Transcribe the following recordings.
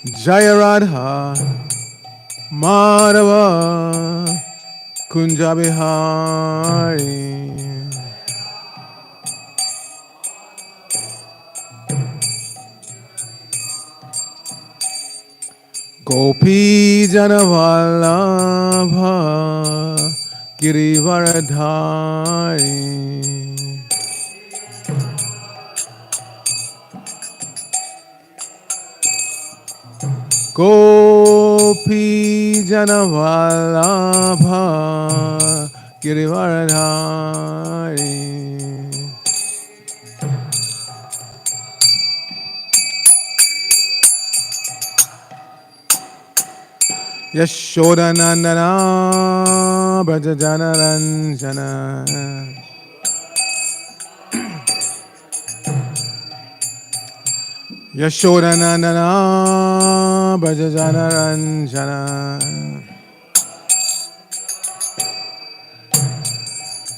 Jaya Radha Madhava Kunja Bihari. Gopi Janavallabha Girivaradhari. Gopi Janavallabha Girivaradhari. Yashodanandana Brajajanaranjana. Yashodanandana Brajajanaranjana.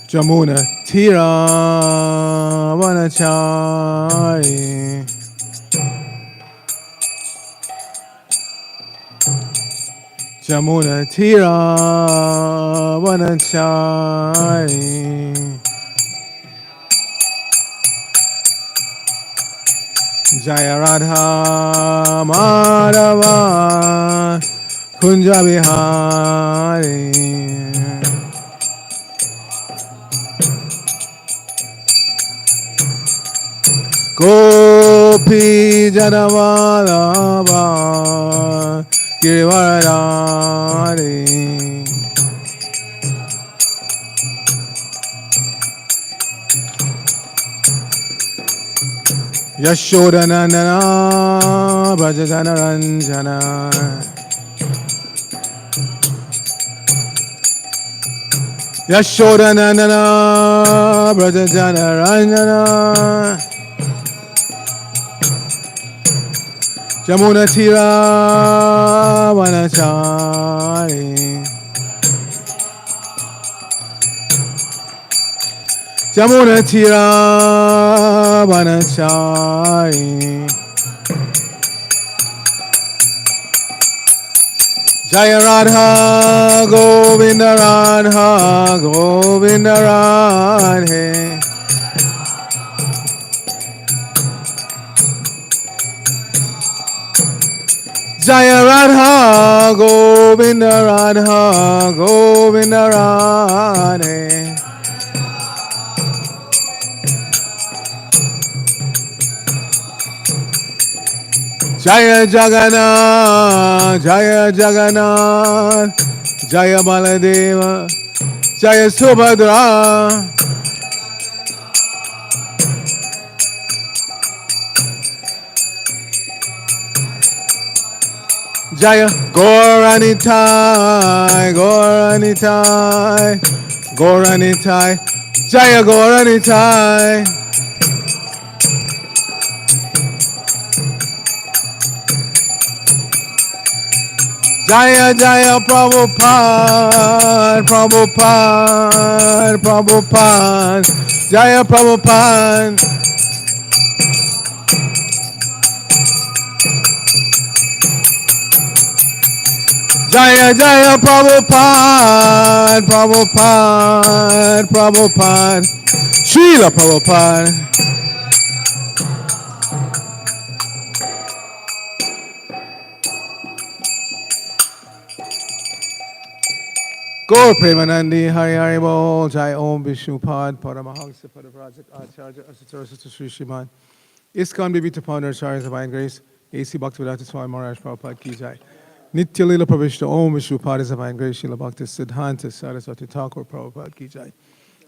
Jamuna Tira Vanachari. Jamuna Tira Vanachari. Jaya Radha Madhava Kunja Bihari. Gopi Janavallabha Girivaradhari. Yashodanandana Brajajanaranjana. Yashodanandana Brajajanaranjana. Jamuna Tira Vanachari. Jamuna Tira Vanachari. Jaya Radha Govinda Radha Govinda Radhe. Jaya Radha Govinda Radha Govinda Radhe. Jaya Jagannath, Jaya Jagannath, Jaya Baladeva, Jaya Subhadra. Jaya Gauranitai, Gauranitai, Gauranitai, Jaya Gauranitai. Jaya Jaya Prabhupada, Prabhupada, Prabhupada, Jaya Prabhupada. Jaya Jaya Prabhupada, Prabhupada, Prabhupada, Srila Prabhupada. Gaur Premanandi Hari Hari Bol Jai Om Vishnupad Paramahansa Padavrajak Acharya Asatara Sri Śrimad ISKCON Bibita Pounder Acharya Divine Grace A.C. Bhaktivedanta Swami Maharaj Prabhupada Ki Jai Nitya Lila Pravishta Om Vishnupad Divine Grace Srila Bhakti Siddhanta Saraswati Thakur Prabhupada Ki Jai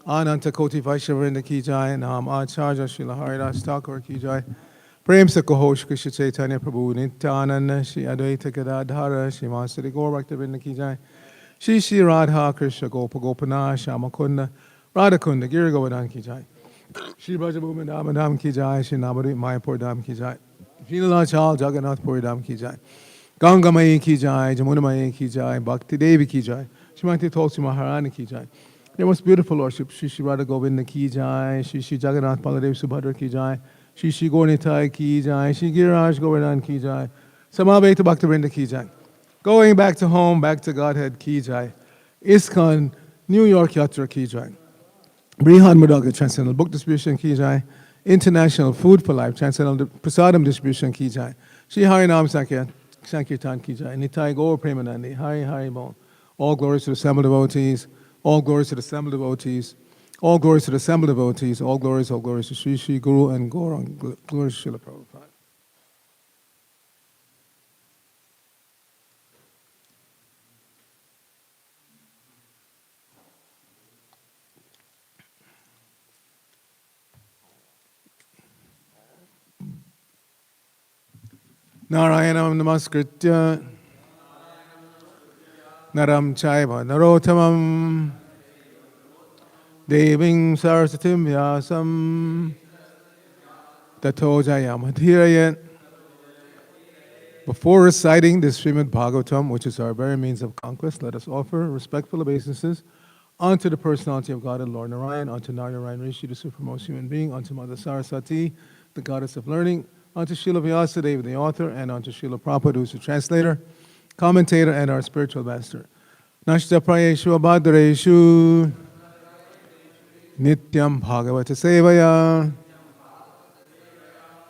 Ananta Koti Vaishnavinda Ki Jai Nam Acharya Srila Haridas Thakur Ki Jai Prem Se Kahosh Krishna Chaitanya Prabhu Nityananda Shri Advaita Gadadhara Shri Masari Gaur Bhaktivedanta Ki Jai Shri Shri Radha Krishna Gopa Gopana Shamakunda Radhakunda Giri Govardhan Ki Jai Shri Brajabhumi Dham Dham Ki Jai Shri Navadvip Mayapur Dham Ki Jai Shri Nilachal Jagannath Puri Dham Ki Jai Ganga Mai Ki Jai Jamuna Mai Ki Jai Bhakti Devi Ki Jai Shrimati Tulsi Maharani Ki Jai Your most beautiful Lordship Shri Shri Radha Govinda Ki Jai Shri Shri Jagannath Baladev Subhadra Ki Jai Shri Shri Gornitai Ki Jai Shri Giriraj Govardhan Ki Jai Samaveta Bhaktivinoda Ki Jai. Going back to home, back to Godhead Ki Jai. ISKCON New York Yatra Ki Jai. Brihan Mudaga Transcendental Book Distribution Ki Jai. International Food for Life Transcendental Prasadam Distribution Ki Jai. Shri Harinam Sankirtan Ki Jai. Nitai Gaur Premanandi. Hari Hari Bol. All glories to the assembled devotees. All glories to the assembled devotees. All glories to the assembled devotees. All glories to Sri Sri Guru and Gaurang. Glories to Srila Prabhupada. Narayanam Namaskritya Naram Chaiva Narottamam Deving Saraswatim Vyasam Tato Jayamadhirayat. Before reciting the Śrimad Bhāgavatam, which is our very means of conquest, let us offer respectful obeisances unto the personality of God and Lord Narayan, unto Narayan Rishi, the supremmost human being, unto Mother Saraswati, the goddess of learning, unto Srila Vyasadeva, the author, and unto Srila Prabhupada, who is the translator, commentator, and our spiritual master. Nashta prayeshu abhadreshu nityam bhagavata sevaya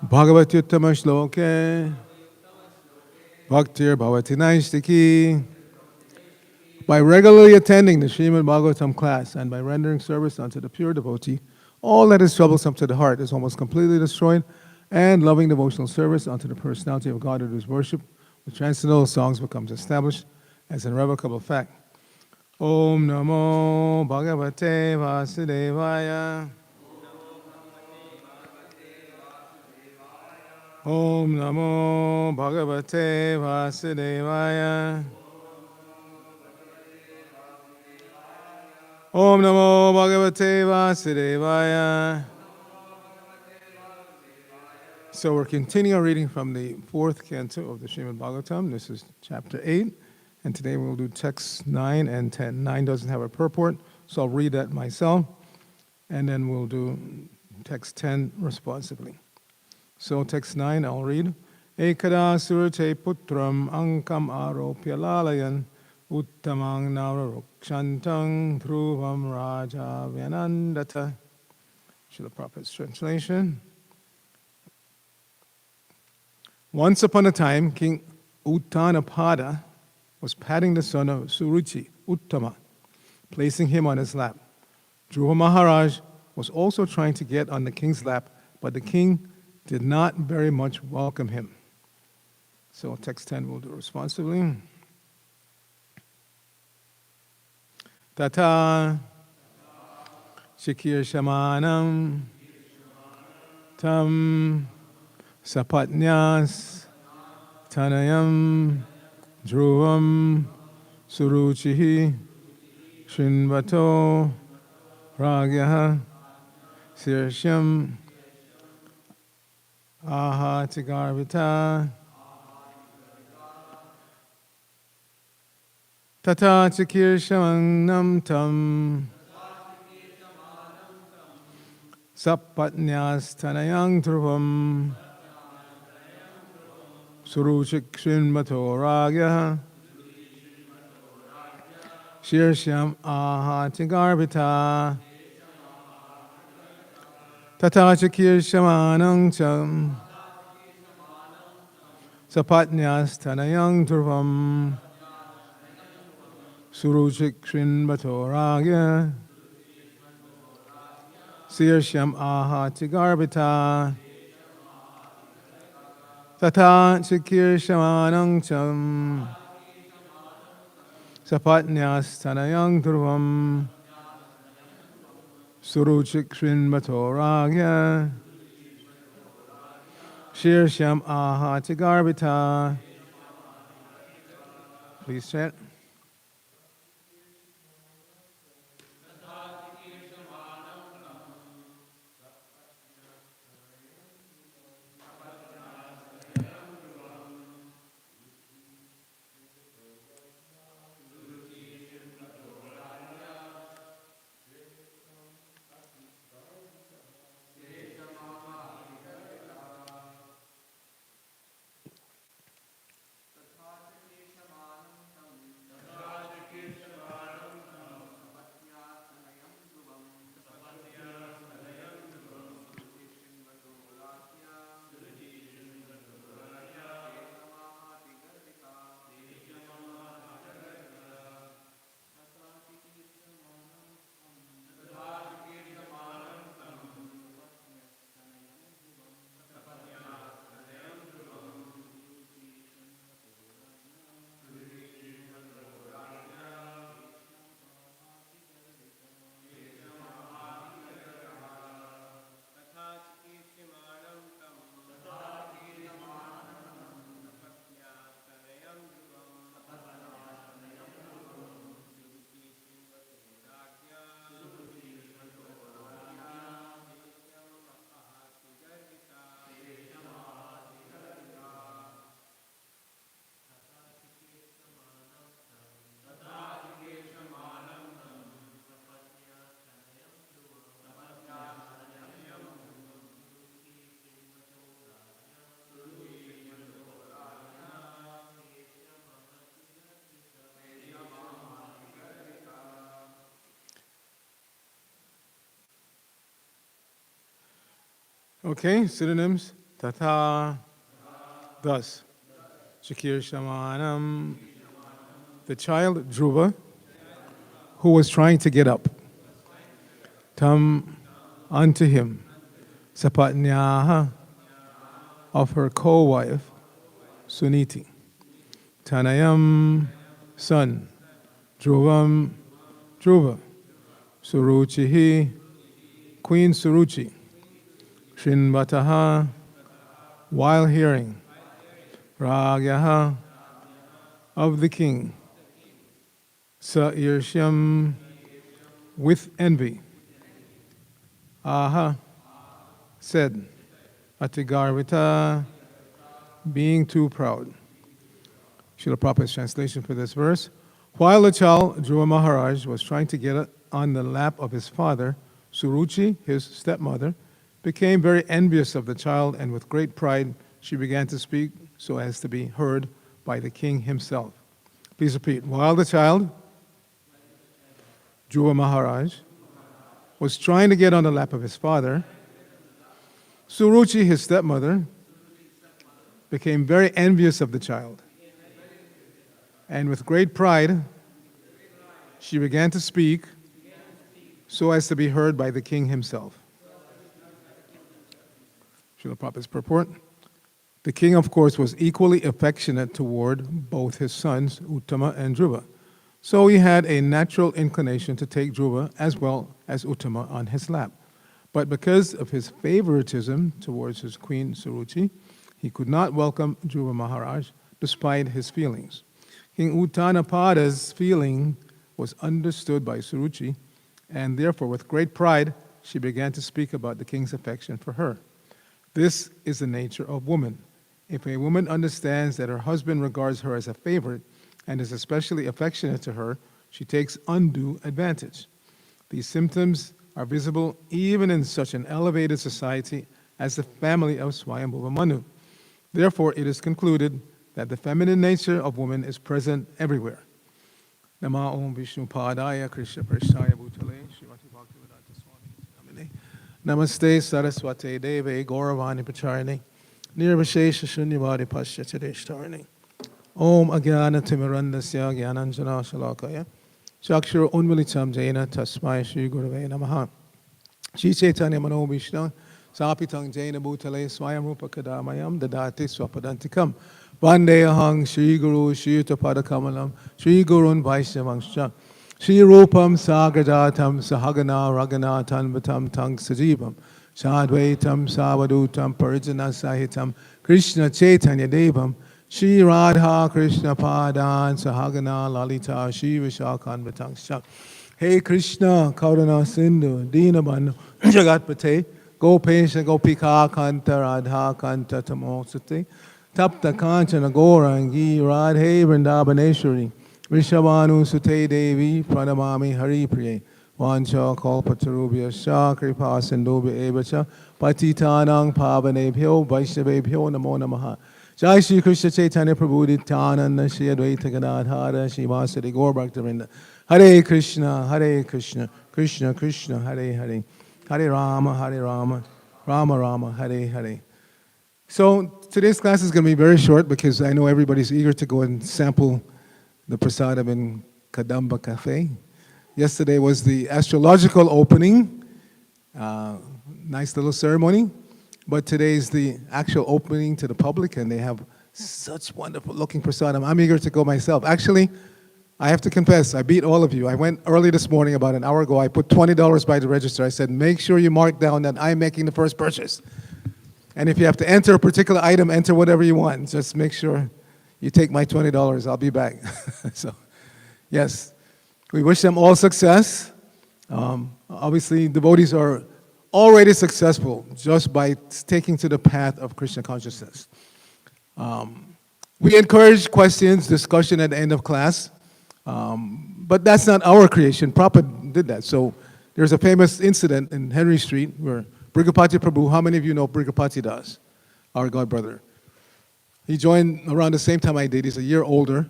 bhagavatyuttama shloke bhaktir bhavati naistiki. By regularly attending the Śrimad Bhāgavatam class and by rendering service unto the pure devotee, all that is troublesome to the heart is almost completely destroyed, and loving devotional service unto the personality of God, whose worship with transcendental songs becomes established as an irrevocable fact. Om Namo Bhagavate Vasudevaya. Om Namo Bhagavate Vasudevaya. Om Namo Bhagavate Vasudevaya. So we're continuing reading from the 4th canto of the Śrimad Bhāgavatam. This is chapter 8, and today we'll do texts 9 and 10. 9 doesn't have a purport, so I'll read that myself, and then we'll do text 10 responsively. So text 9, I'll read. Ekada surte putram ankam aropya lalayan uttamang nararukshantam dhruvam raja vyanandata. Srila Prabhupada's translation. Once upon a time, King Uttanapada was patting the son of Suruchi, Uttama, placing him on his lap. Dhruva Maharaj was also trying to get on the king's lap, but the king did not very much welcome him. So text 10 will do responsively. Tata Shikir Shamanam Tam Sapatnyas Tanayam Dhruvam Suruchihi Shinvato Ragyaha Sirshyam Ahatigarvita Tata Chikir Shamanam Tam Sapatnyas Tanayam Dhruvam Suruchik Shinmato Ragya Shirshyam Ahati Garbita Tatachakir Shamanang Cham Sapatnyas Tanayang Dhruvam Suruchik Shinmato Ragya Shirshyam Ahati Garbita Tata Chikir Shamanang Cham Sapatnyas Tanayang Dhruvam Suruchik Srinmato Ragya Shirshyam Ahati Garbita. Please chant. Okay, synonyms. Tatha, thus. Shakir Shamanam. The child, Dhruva, who was trying to get up. Tam, unto him. Sapatnyaha, of her co-wife, Suniti. Tanayam, son. Dhruvam, Dhruva. Suruchihi, Queen Suruchi. Shinvataha, while hearing. Ragyaha, of the king. Sa Irshyam, with envy. Aha, said. Atigarvita, being too proud. Srila Prabhupada's translation for this verse. While the child, Dhruva Maharaj, was trying to get on the lap of his father, Suruchi, his stepmother, became very envious of the child, and with great pride she began to speak so as to be heard by the king himself. Please repeat. While the child, Dhruva Maharaj, was trying to get on the lap of his father, Suruchi, his stepmother, became very envious of the child. And with great pride, she began to speak so as to be heard by the king himself. Srila Prabhupada's purport. The king, of course, was equally affectionate toward both his sons, Uttama and Dhruva. So he had a natural inclination to take Dhruva as well as Uttama on his lap. But because of his favoritism towards his queen Suruchi, he could not welcome Dhruva Maharaj despite his feelings. King Uttanapada's feeling was understood by Suruchi, and therefore with great pride she began to speak about the king's affection for her. This is the nature of woman. If a woman understands that her husband regards her as a favorite and is especially affectionate to her, she takes undue advantage. These symptoms are visible even in such an elevated society as the family of Swayambhuva Manu. Therefore, it is concluded that the feminine nature of woman is present everywhere. Nama Om Vishnu Padaya Krishna Prasthaya Bhutale Srimati Bhaktivedanta Swami Namine Namaste Saraswate Deve Gauravani Pacharine Nirvashesha Shunyavadi Pasya Chadeshtarine Om Agyana Timirandasya Gyananjana Shalakaya Chakshur Unmilitam Jaina Tasmai Shri Gurave Namaha Shri Chaitanya Mano Vishnu Sapitang Jaina Bhutale Swayam Rupa Kadamayam Dadati Swapadantikam Vande Ahang Shri Guru Shri Utapada Kamalam Shri Gurun Vaishyavangscha Shri Rupam Sagrajatam Sahagana Ragana Tanvatam Tang Sajivam Sadvaitam Savadutam Parijana Sahitam Krishna Chaitanya Devam Shri Radha Krishna Padan Sahagana Lalita Shri Vishakhan Vatangsha Hey Krishna Kaurana Sindhu Deenabandhu Jagatpate Gopesha Gopika Kanta Radha Kanta Tamosati Tapta Kanchana Gaurangi Radhe Vrindavaneshwari Vishavanu Sute Devi Pranamami Hari Priye Vancha Kalpatarubhya Sha Kripa Sindhubhya Evacha Patitanang Pavanebhyo Vaishnavebhyo Namo Namaha Jai Shri Krishna Chaitanya Prabhu Nityananda Shri Advaita Gadadhara Shri Vasadi Gaur Bhaktivinoda Hare Krishna Krishna Krishna Hare Hare Hare Rama Rama Rama Hare Hare. So today's class is going to be very short because I know everybody's eager to go and sample the prasadam in Kadamba Cafe. Yesterday was the astrological opening, nice little ceremony, but today's the actual opening to the public, and they have such wonderful looking prasadam. I'm eager to go myself. Actually, I have to confess, I beat all of you. I went early this morning, about an hour ago. I put $20 by the register. I said, make sure you mark down that I'm making the first purchase. And if you have to enter a particular item, enter whatever you want. Just make sure you take my $20. I'll be back. So, yes, we wish them all success. Obviously, devotees are already successful just by taking to the path of Krishna consciousness. We encourage questions, discussion at the end of class. But that's not our creation. Prabhupada did that. So there's a famous incident in Henry Street where Brigapati Prabhu, how many of you know Brigapati Das, our God brother? He joined around the same time I did. He's a year older,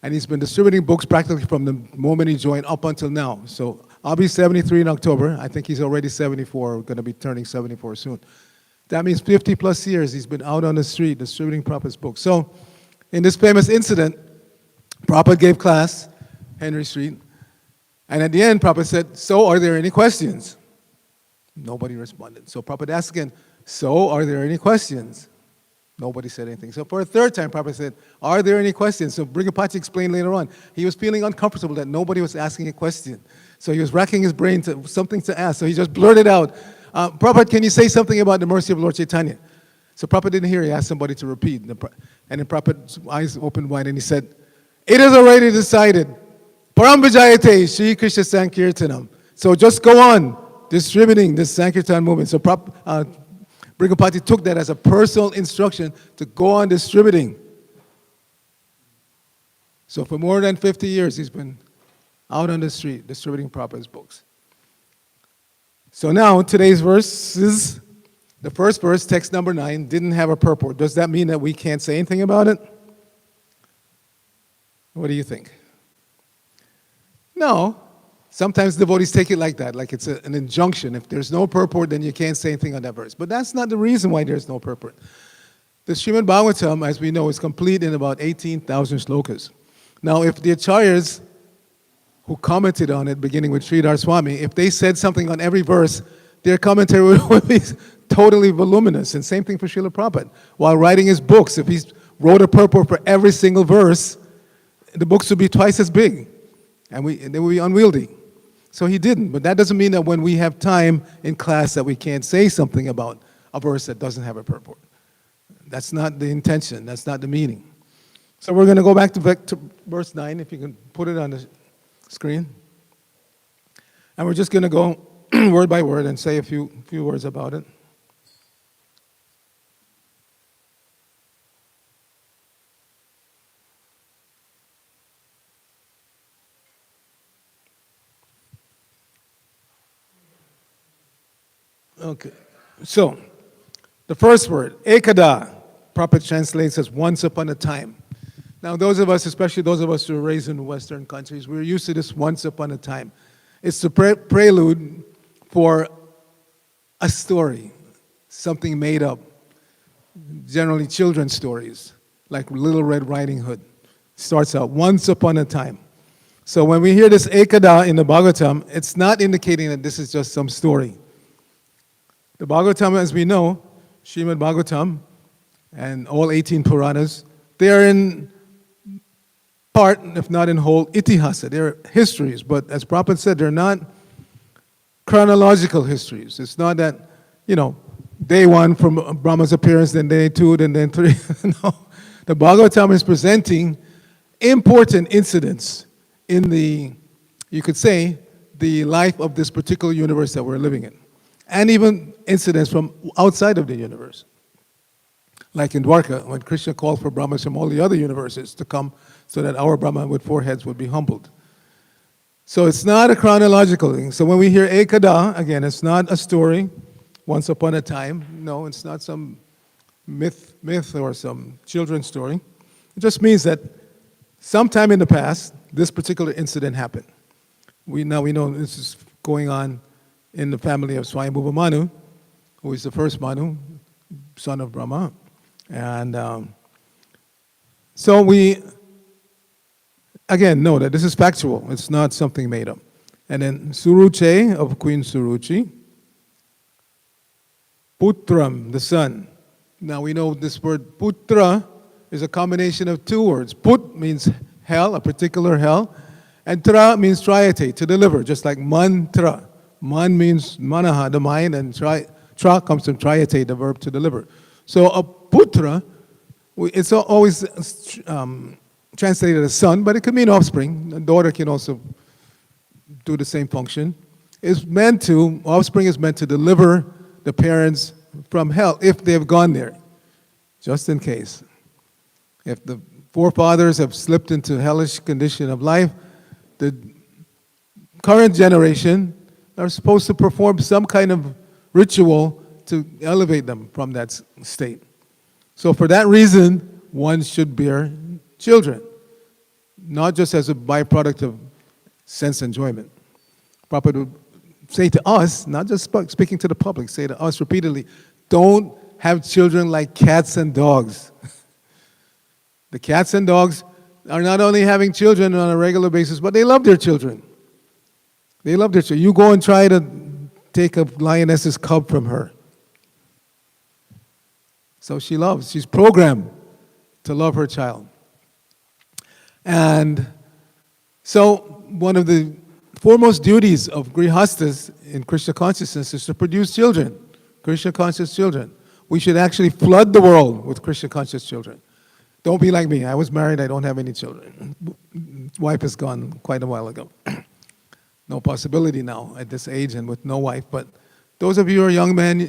and he's been distributing books practically from the moment he joined up until now. So I'll be 73 in October. I think he's already 74, going to be turning 74 soon. That means 50 plus years he's been out on the street distributing Prabhupada's books. So, in this famous incident, Prabhupada gave class, Henry Street, and at the end, Prabhupada said, "So, are there any questions?" Nobody responded. So Prabhupada asked again, "So, are there any questions?" Nobody said anything. So for a third time, Prabhupada said, "Are there any questions?" So Brigapati explained later on, he was feeling uncomfortable that nobody was asking a question. So he was racking his brain to something to ask. So he just blurted out, "Prabhupada, can you say something about the mercy of Lord Chaitanya?" So Prabhupada didn't hear. He asked somebody to repeat. And then Prabhupada's eyes opened wide and he said, "It is already decided. Param Vijayate Shri Krishna Sankirtanam." So just go on distributing this Sankirtan movement. So Brigapati took that as a personal instruction to go on distributing. So for more than 50 years, he's been out on the street distributing Prabhupada's books. So now, today's verses, the first verse, text number 9, didn't have a purport. Does that mean that we can't say anything about it? What do you think? No. Sometimes devotees take it like that, like it's an injunction. If there's no purport, then you can't say anything on that verse. But that's not the reason why there's no purport. The Śrimad Bhāgavatam, as we know, is complete in about 18,000 slokas. Now, if the acharyas who commented on it, beginning with Sridhar Swami, if they said something on every verse, their commentary would be totally voluminous. And same thing for Srila Prabhupada. While writing his books, if he wrote a purport for every single verse, the books would be twice as big, and they would be unwieldy. So he didn't, but that doesn't mean that when we have time in class that we can't say something about a verse that doesn't have a purport. That's not the intention, that's not the meaning. So we're going to go back to verse 9, if you can put it on the screen. And we're just going to go word by word and say a few words about it. Okay, so the first word, ekada, Prabhupada translates as once upon a time. Now those of us, especially those of us who are raised in Western countries, we're used to this once upon a time. It's the prelude for a story, something made up, generally children's stories, like Little Red Riding Hood. Starts out once upon a time. So when we hear this ekada in the Bhagavatam, it's not indicating that this is just some story. The Bhagavatam, as we know, Śrimad Bhāgavatam and all 18 Puranas, they are in part, if not in whole, itihasa. They're histories, but as Prabhupada said, they're not chronological histories. It's not that, day 1 from Brahma's appearance, then day 2, then day 3. No. The Bhagavatam is presenting important incidents in you could say, the life of this particular universe that we're living in. And even incidents from outside of the universe. Like in Dwarka, when Krishna called for Brahmas from all the other universes to come so that our Brahma with 4 heads would be humbled. So it's not a chronological thing. So when we hear ekada, again, it's not a story, once upon a time. No, it's not some myth or some children's story. It just means that sometime in the past, this particular incident happened. We know this is going on in the family of Swayambhuva Manu, who is the first Manu, son of Brahma. And so we, again, know that this is factual. It's not something made up. And then Suruche of Queen Suruchi, Putram, the son. Now we know this word Putra is a combination of 2 words. Put means hell, a particular hell, and Tra means triate, to deliver, just like mantra. Man means manaha, the mind, and tra comes from triate, the verb to deliver. So a putra, it's always translated as son, but it could mean offspring. A daughter can also do the same function. Offspring is meant to deliver the parents from hell if they've gone there, just in case. If the forefathers have slipped into hellish condition of life, the current generation are supposed to perform some kind of ritual to elevate them from that state. So for that reason, one should bear children, not just as a byproduct of sense enjoyment. Prabhupada would say to us, not just speaking to the public, say to us repeatedly, don't have children like cats and dogs. The cats and dogs are not only having children on a regular basis, but they love their children. They love their children. You go and try to take a lioness's cub from her. So she's programmed to love her child. And so one of the foremost duties of grihastas in Krishna consciousness is to produce children, Krishna conscious children. We should actually flood the world with Krishna conscious children. Don't be like me. I was married, I don't have any children. Wife is gone quite a while ago. No possibility now at this age and with no wife. But those of you who are young men,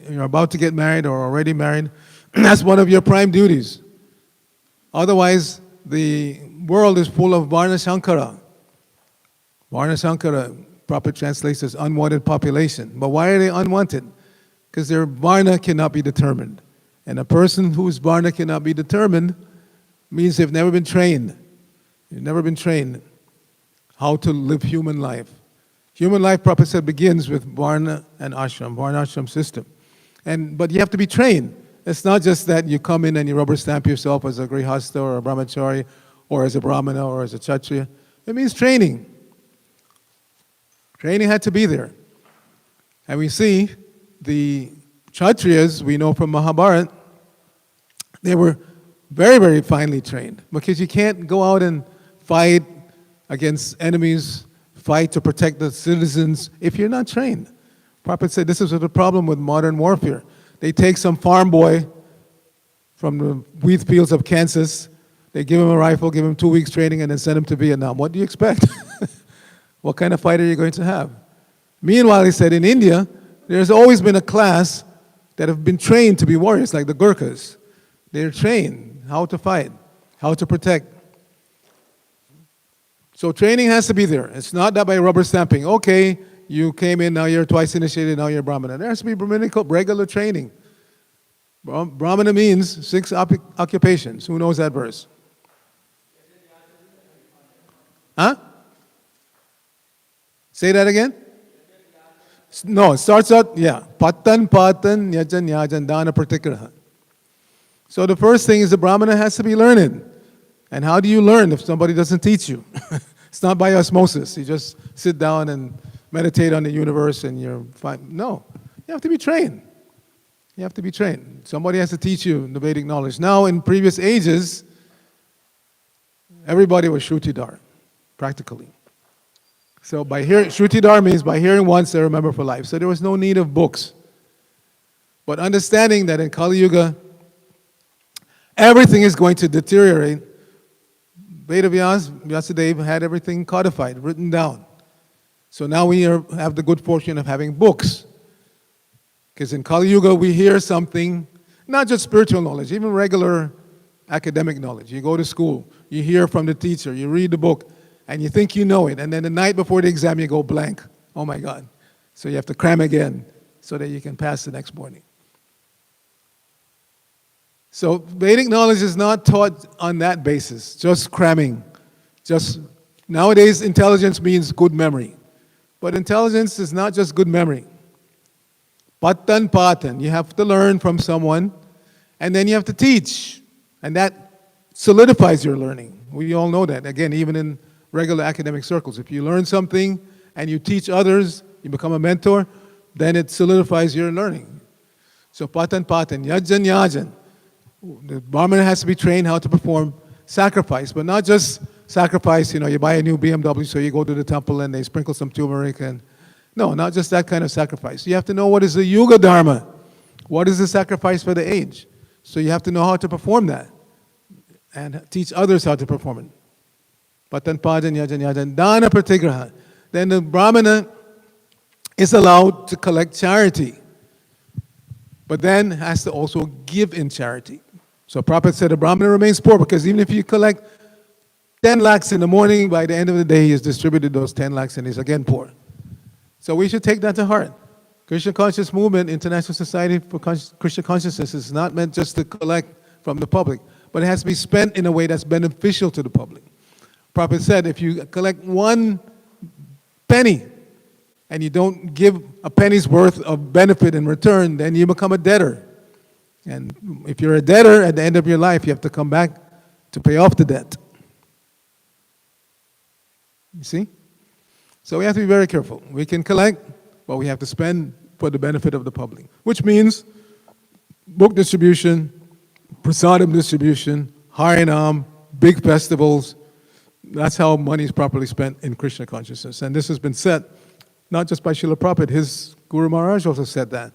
you're about to get married or already married, that's one of your prime duties. Otherwise, the world is full of Varna Shankara. Varna Shankara, proper translation is unwanted population. But why are they unwanted? Because their Varna cannot be determined. And a person whose Varna cannot be determined means they've never been trained. They've never been trained how to live human life. Human life, Prabhupada said, begins with Varna and Ashram, Varna-ashram system. But you have to be trained. It's not just that you come in and you rubber stamp yourself as a grihasta or a brahmachari or as a brahmana or as a kshatriya. It means training. Training had to be there. And we see the kshatriyas, we know from Mahabharata, they were very, very finely trained. Because you can't go out and fight against enemies, fight to protect the citizens if you're not trained. Prabhupada said this is the problem with modern warfare. They take some farm boy from the wheat fields of Kansas, they give him a rifle, give him 2 weeks training, and then send him to Vietnam. What do you expect? What kind of fight are you going to have? Meanwhile, he said in India, there's always been a class that have been trained to be warriors, like the Gurkhas. They're trained how to fight, how to protect. So training has to be there. It's not that by rubber stamping. Okay, you came in, now you're twice initiated, now you're Brahmana. There has to be Brahminical regular training. Brahmana means 6 occupations. Who knows that verse? Huh? Say that again? No, it starts out, Patan, Yajan, Yajan, Dana, Pratigraha. So the first thing is the Brahmana has to be learned. And how do you learn if somebody doesn't teach you? It's not by osmosis. You just sit down and meditate on the universe and you're fine. No, you have to be trained. You have to be trained. Somebody has to teach you the Vedic knowledge. Now, in previous ages, everybody was Shrutidhar, practically. So by hearing, Shrutidhar means by hearing once, they remember for life. So there was no need of books. But understanding that in Kali Yuga, everything is going to deteriorate, Vyasadeva had everything codified, written down. So now we have the good fortune of having books. Because in Kali Yuga, we hear something, not just spiritual knowledge, even regular academic knowledge. You go to school, you hear from the teacher, you read the book, and you think you know it. And then the night before the exam, you go blank. Oh my God. So you have to cram again so that you can pass the next morning. So Vedic knowledge is not taught on that basis, just cramming. Nowadays, intelligence means good memory. But intelligence is not just good memory. Patan. You have to learn from someone, and then you have to teach. And that solidifies your learning. We all know that. Again, even in regular academic circles. If you learn something and you teach others, you become a mentor, then it solidifies your learning. So Patan, Yajan. The Brahmana has to be trained how to perform sacrifice, but not just sacrifice, you buy a new BMW, so you go to the temple and they sprinkle some turmeric and... No, not just that kind of sacrifice. You have to know what is the Yuga Dharma. What is the sacrifice for the age? So you have to know how to perform that and teach others how to perform it. Patan, Yajan, Dana, Pratigraha. Then the Brahmana is allowed to collect charity, but then has to also give in charity. So Prabhupada said a Brahmana remains poor because even if you collect 10 lakhs in the morning, by the end of the day, he has distributed those 10 lakhs and he's again poor. So we should take that to heart. Krishna Conscious Movement, International Society for Krishna Consciousness, is not meant just to collect from the public, but it has to be spent in a way that's beneficial to the public. Prabhupada said if you collect 1 penny and you don't give a penny's worth of benefit in return, then you become a debtor. And if you're a debtor at the end of your life, you have to come back to pay off the debt. You see? So we have to be very careful. We can collect, but we have to spend for the benefit of the public, which means book distribution, prasadam distribution, Harinam, big festivals. That's how money is properly spent in Krishna consciousness. And this has been said not just by Srila Prabhupada, his Guru Maharaj also said that.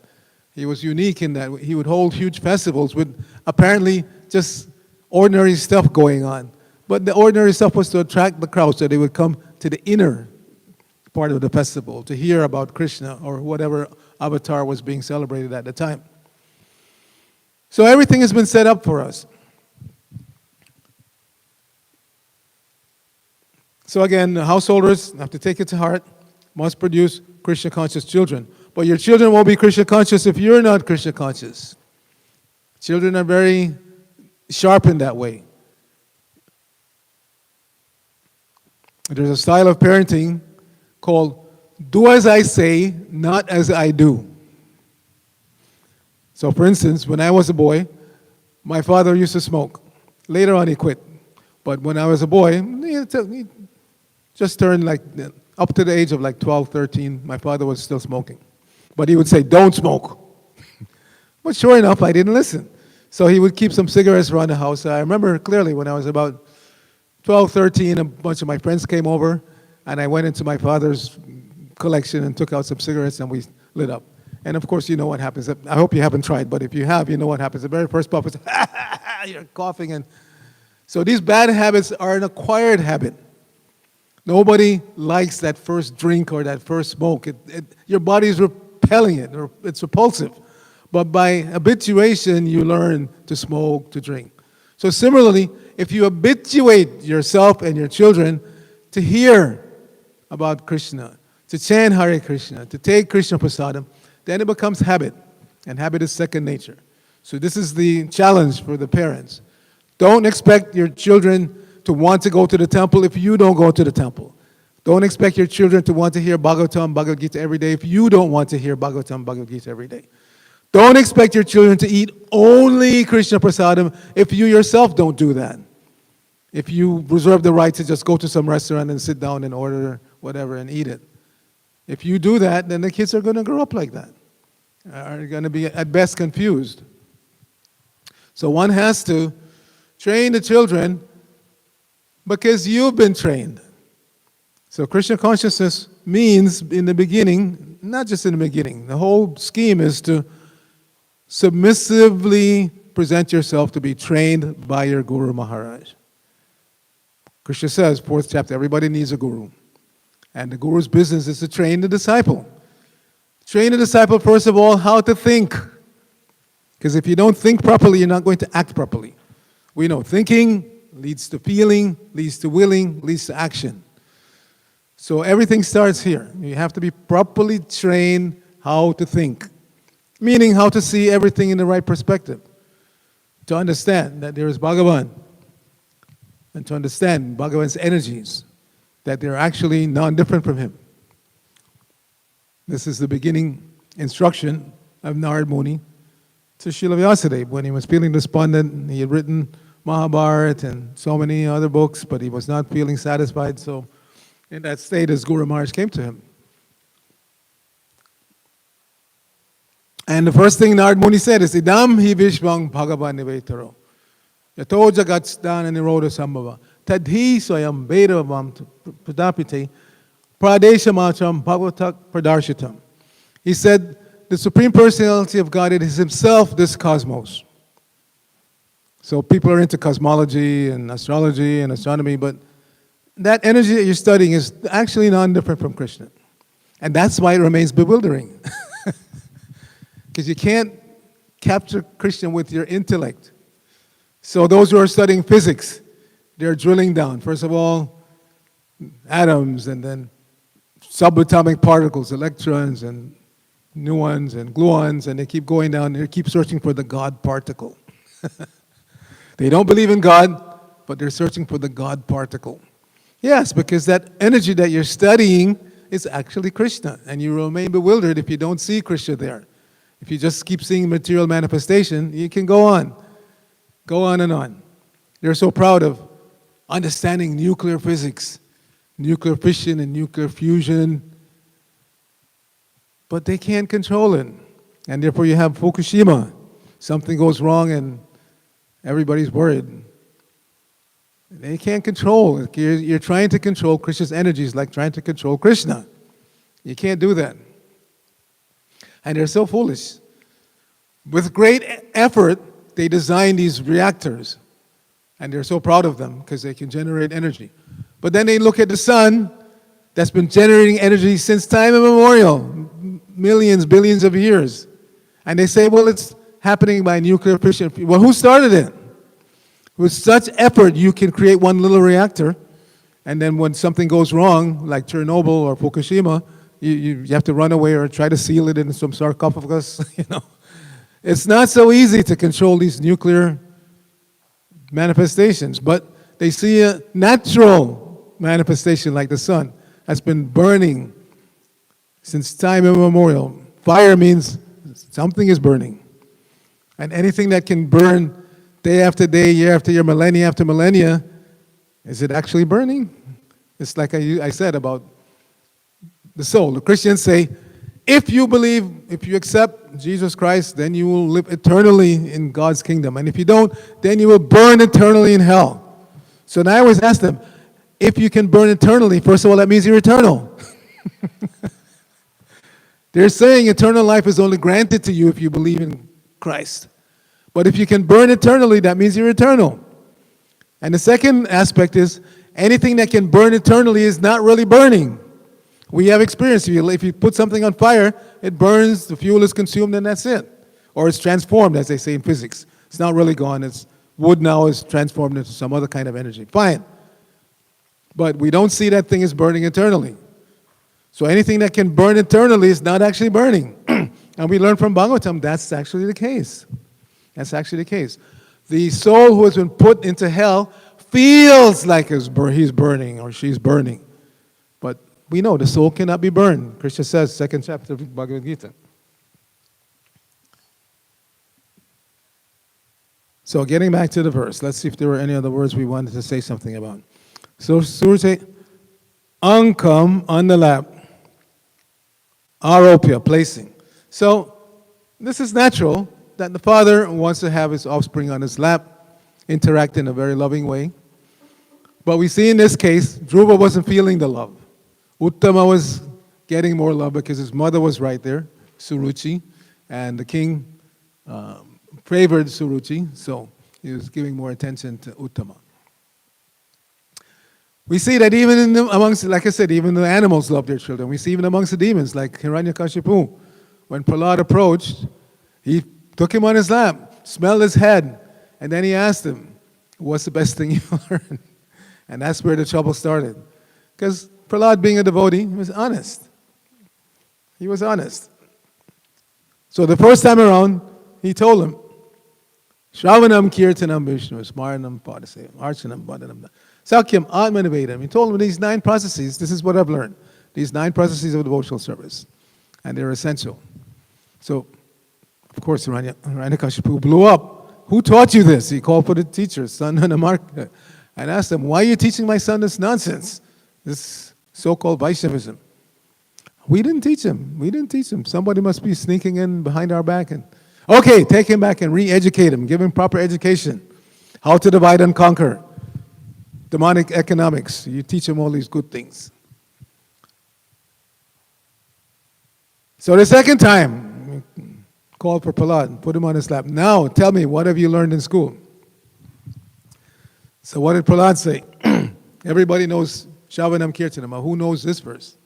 He was unique in that he would hold huge festivals with apparently just ordinary stuff going on. But the ordinary stuff was to attract the crowd so they would come to the inner part of the festival to hear about Krishna or whatever avatar was being celebrated at the time. So everything has been set up for us. So again, the householders have to take it to heart, must produce Krishna conscious children. But your children won't be Krishna conscious if you're not Krishna conscious. Children are very sharp in that way. There's a style of parenting called do as I say, not as I do. So for instance, when I was a boy, my father used to smoke. Later on he quit. But when I was a boy, he just turned like up to the age of like 12, 13, my father was still smoking. But he would say, don't smoke. But sure enough, I didn't listen. So he would keep some cigarettes around the house. I remember clearly when I was about 12, 13, a bunch of my friends came over, and I went into my father's collection and took out some cigarettes, and we lit up. And of course, you know what happens. I hope you haven't tried, but if you have, you know what happens. The very first puff is, you're coughing. And so these bad habits are an acquired habit. Nobody likes that first drink or that first smoke. Your body is repelling it, or it's repulsive. But by habituation, you learn to smoke, to drink. So similarly, if you habituate yourself and your children to hear about Krishna, to chant Hare Krishna, to take Krishna Prasadam, then it becomes habit. And habit is second nature. So this is the challenge for the parents. Don't expect your children to want to go to the temple if you don't go to the temple. Don't expect your children to want to hear Bhāgavatam, Bhagavad Gita every day if you don't want to hear Bhāgavatam, Bhagavad Gita every day. Don't expect your children to eat only Krishna Prasadam if you yourself don't do that. If you reserve the right to just go to some restaurant and sit down and order whatever and eat it. If you do that, then the kids are going to grow up like that. Are going to be at best confused. So one has to train the children because you've been trained. So Krishna consciousness means in the beginning, not just in the beginning, the whole scheme is to submissively present yourself to be trained by your Guru Maharaj. Krishna says, 4th chapter, everybody needs a guru. And the guru's business is to train the disciple. Train the disciple, first of all, how to think. Because if you don't think properly, you're not going to act properly. We know thinking leads to feeling, leads to willing, leads to action. So everything starts here. You have to be properly trained how to think. Meaning how to see everything in the right perspective. To understand that there is Bhagavan. And to understand Bhagavan's energies. That they're actually non-different from him. This is the beginning instruction of Narad Muni to Srila Vyasadeva. When he was feeling despondent, he had written Mahabharata and so many other books, but he was not feeling satisfied. So in that state, his Guru Maharaj came to him. And the first thing Narad Muni said is, Idam hi vishvang bhagavan nivetaro. Yato jagatstana niroda sambhava. Tadhi swayam vedavam pradapite pradeshamacham bhagavatak pradarshitam. He said, the Supreme Personality of Godhead is himself this cosmos. So people are into cosmology and astrology and astronomy, but that energy that you're studying is actually non-different from Krishna. And that's why it remains bewildering. Because you can't capture Krishna with your intellect. So those who are studying physics, they're drilling down. First of all, atoms, and then subatomic particles, electrons, and muons, and gluons, and they keep going down, they keep searching for the God particle. They don't believe in God, but they're searching for the God particle. Yes, because that energy that you're studying is actually Krishna, and you remain bewildered if you don't see Krishna there. If you just keep seeing material manifestation, you can go on and on. They're so proud of understanding nuclear physics, nuclear fission and nuclear fusion, but they can't control it. And therefore you have Fukushima. Something goes wrong and everybody's worried. They can't control. You're trying to control Krishna's energies like trying to control Krishna. You can't do that. And they're so foolish. With great effort, they design these reactors. And they're so proud of them because they can generate energy. But then they look at the sun that's been generating energy since time immemorial, millions, billions of years. And they say, well, it's happening by nuclear fission. Well, who started it? With such effort, you can create one little reactor. And then when something goes wrong, like Chernobyl or Fukushima, you have to run away or try to seal it in some sarcophagus. It's not so easy to control these nuclear manifestations, but they see a natural manifestation like the sun has been burning since time immemorial. Fire means something is burning. And anything that can burn day after day, year after year, millennia after millennia, is it actually burning? It's like I said about the soul. The Christians say, if you believe, if you accept Jesus Christ, then you will live eternally in God's kingdom. And if you don't, then you will burn eternally in hell. So now I always ask them, if you can burn eternally, first of all, that means you're eternal. They're saying eternal life is only granted to you if you believe in Christ. But if you can burn eternally, that means you're eternal. And the second aspect is, anything that can burn eternally is not really burning. We have experience. If you put something on fire, it burns, the fuel is consumed, and that's it. Or it's transformed, as they say in physics. It's not really gone. It's wood now is transformed into some other kind of energy. Fine. But we don't see that thing is burning eternally. So anything that can burn eternally is not actually burning. And we learn from Bhāgavatam that's actually the case. That's actually the case. The soul who has been put into hell feels like he's burning or she's burning. But we know the soul cannot be burned. Krishna says, 2nd chapter of Bhagavad Gita. So getting back to the verse, let's see if there were any other words we wanted to say something about. So Surte, Ankam on the lap, Aropya, placing. So this is natural that the father wants to have his offspring on his lap, interact in a very loving way. But we see in this case, Dhruva wasn't feeling the love. Uttama was getting more love because his mother was right there, Suruchi, and the king favored Suruchi, so he was giving more attention to Uttama. We see that even amongst, like I said, even the animals love their children. We see even amongst the demons, like Hiranyakashipu. When Prahlad approached, he took him on his lap, smelled his head, and then he asked him, what's the best thing you learned? And that's where the trouble started. Because Prahlad, being a devotee, he was honest. He was honest. So the first time around, he told him, Shravanam Kirtanam Vishnu, Smaranam Padasayam, Archanam Badanam, Sakyam Atmanavedam. He told him these 9 processes, this is what I've learned. These 9 processes of devotional service. And they're essential. So, of course, Hiranyakashipu blew up. Who taught you this? He called for the teacher, son and Amarka, and asked him, why are you teaching my son this nonsense? This so-called Vaishnavism. We didn't teach him. We didn't teach him. Somebody must be sneaking in behind our back. And okay, take him back and re-educate him. Give him proper education. How to divide and conquer. Demonic economics. You teach him all these good things. So the second time, called for Prahlad, put him on his lap. Now, tell me, what have you learned in school? So what did Prahlad say? Everybody knows Shravanam Kirtanam. Who knows this verse?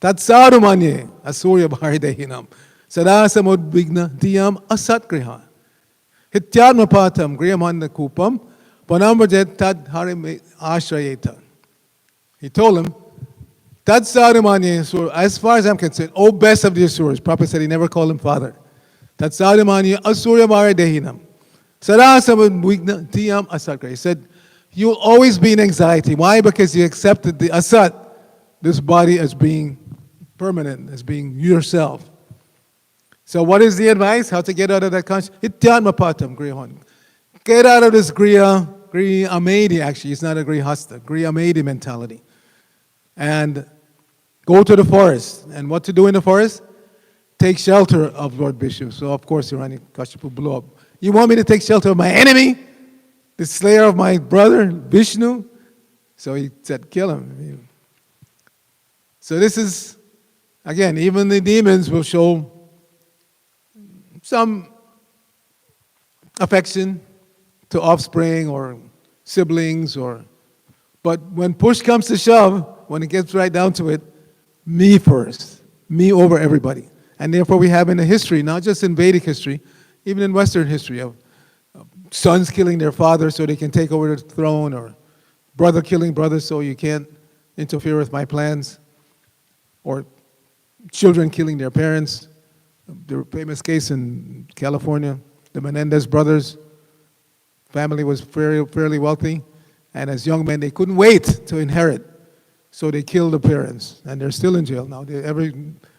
Tatsadumanye asurya bharidehinam sadasamudvigna diyam asatgriha hityadmapatam griyamanda kupam panamrajet tad harim ashrayeta. He told him, Tatsadumanye asur, as far as I'm concerned, O best of the Asuras. Prabhupada said he never called him father. Tatsadumanye asurya bharidehinam sadasamudvigna diyam asatgriha. He said, you'll always be in anxiety. Why? Because you accepted the asat, this body, as being permanent as being yourself. So what is the advice? How to get out of that conscious? Ityanmapatam, grihon. Get out of this griya amedi, actually. It's not a grihasta, griya amedi mentality. And go to the forest. And what to do in the forest? Take shelter of Lord Vishnu. So of course Hiranyakashipu blew up. You want me to take shelter of my enemy? The slayer of my brother, Vishnu? So he said, kill him. So this is, again, even the demons will show some affection to offspring or siblings, but when push comes to shove, when it gets right down to it, me first, me over everybody. And therefore we have in the history, not just in Vedic history, even in Western history, of sons killing their father so they can take over the throne, or brother killing brother so you can't interfere with my plans, or children killing their parents. The famous case in California, the Menendez brothers, family was fairly wealthy, and as young men they couldn't wait to inherit, so they killed the parents, and they're still in jail now.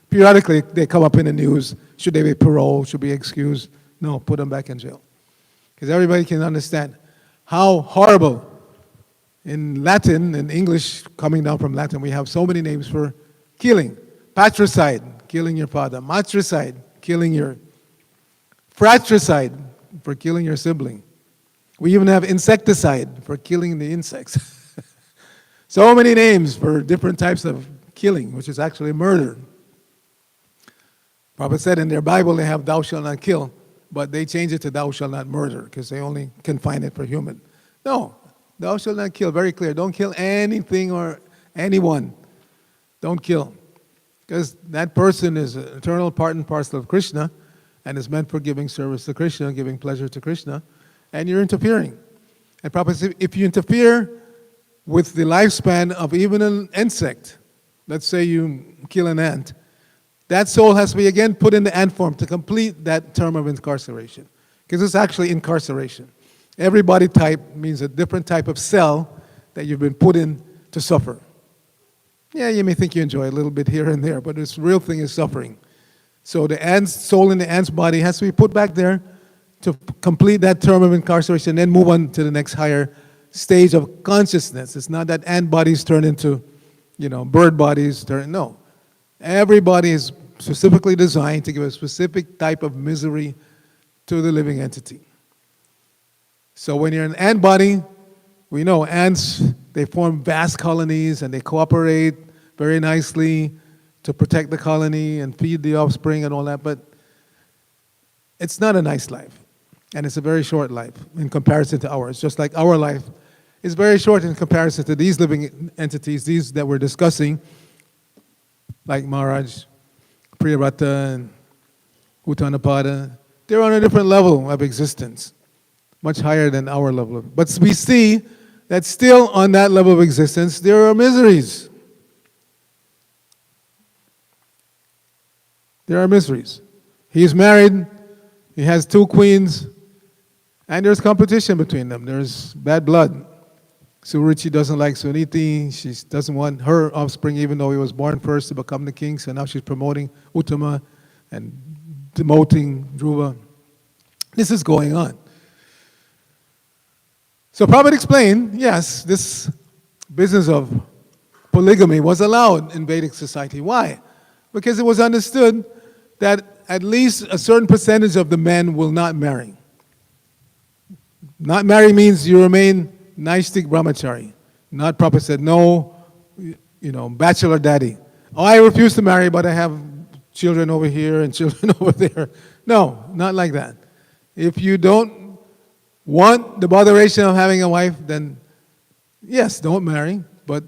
Periodically they come up in the news. Should they be paroled? Should be excused? No, put them back in jail. Because everybody can understand how horrible. In Latin, in English, coming down from Latin, we have so many names for killing. Patricide, killing your father. Matricide, killing your... Fratricide, for killing your sibling. We even have insecticide, for killing the insects. So many names for different types of killing, which is actually murder. Prophet said in their Bible they have thou shalt not kill, but they change it to thou shalt not murder, because they only confine it for human. No, thou shalt not kill, very clear. Don't kill anything or anyone. Don't kill. Because that person is an eternal part and parcel of Krishna, and is meant for giving service to Krishna, giving pleasure to Krishna, and you're interfering. And Prabhupada said, if you interfere with the lifespan of even an insect, let's say you kill an ant, that soul has to be again put in the ant form to complete that term of incarceration. Because it's actually incarceration. Every body type means a different type of cell that you've been put in to suffer. Yeah, you may think you enjoy a little bit here and there, but this real thing is suffering. So the ant's soul in the ant's body has to be put back there to complete that term of incarceration, then move on to the next higher stage of consciousness. It's not that ant bodies turn into, bird bodies no. Every body is specifically designed to give a specific type of misery to the living entity. So when you're an ant body, we know ants, they form vast colonies and they cooperate very nicely to protect the colony and feed the offspring and all that, but it's not a nice life. And it's a very short life in comparison to ours. Just like our life is very short in comparison to these living entities, these that we're discussing, like Maharaj, Priyavrata, and Uttanapada. They're on a different level of existence, much higher than our level. But we see that still on that level of existence, there are miseries. There are miseries. He's married, he has 2 queens, and there's competition between them. There's bad blood. Suruchi doesn't like Suniti. She doesn't want her offspring, even though he was born first, to become the king. So now she's promoting Uttama and demoting Dhruva. This is going on. So Prabhupada explained, yes, this business of polygamy was allowed in Vedic society. Why? Because it was understood that at least a certain percentage of the men will not marry. Not marry means you remain Naistik Brahmachari. Not Prabhupada said, no, bachelor daddy. Oh, I refuse to marry, but I have children over here and children over there. No, not like that. If you don't want the botheration of having a wife, then yes, don't marry, but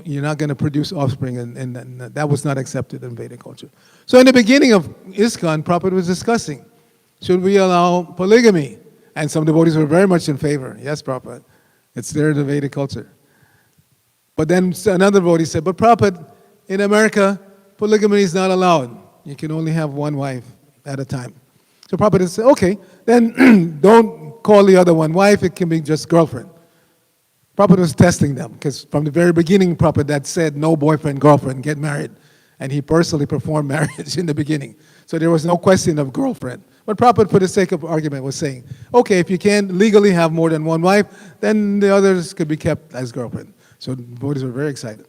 you're not going to produce offspring, and that was not accepted in Vedic culture. So in the beginning of ISKCON, Prabhupada was discussing, should we allow polygamy? And some devotees were very much in favor. Yes, Prabhupada, it's there in the Vedic culture. But then another devotee said, but Prabhupada, in America, polygamy is not allowed. You can only have one wife at a time. So Prabhupada said, okay, then don't call the other one wife, it can be just girlfriend. Prabhupada was testing them, because from the very beginning, Prabhupada had said, no boyfriend, girlfriend, get married. And he personally performed marriage in the beginning. So there was no question of girlfriend. But Prabhupada, for the sake of argument, was saying, okay, if you can't legally have more than one wife, then the others could be kept as girlfriend. So the devotees were very excited.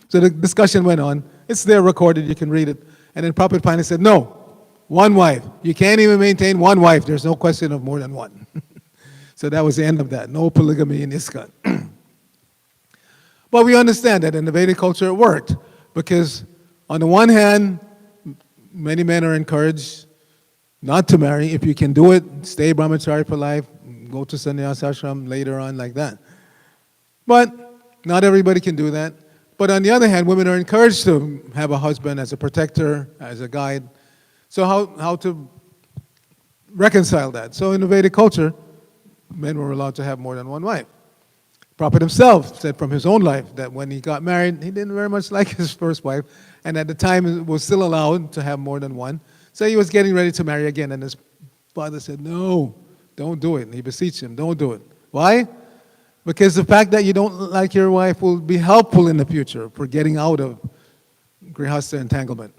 So the discussion went on. It's there recorded, you can read it. And then Prabhupada finally said, no, one wife. You can't even maintain one wife. There's no question of more than one. So that was the end of that. No polygamy in ISKCON. But we understand that in the Vedic culture it worked. Because on the one hand, many men are encouraged not to marry. If you can do it, stay brahmachari for life, go to sannyas ashram later on like that. But not everybody can do that. But on the other hand, women are encouraged to have a husband as a protector, as a guide. So how to reconcile that? So in the Vedic culture, men were allowed to have more than one wife. Prabhupada himself said from his own life that when he got married, he didn't very much like his first wife, and at the time was still allowed to have more than one. So he was getting ready to marry again, and his father said, no, don't do it. And he beseeched him, don't do it. Why? Because the fact that you don't like your wife will be helpful in the future for getting out of grihastha entanglement.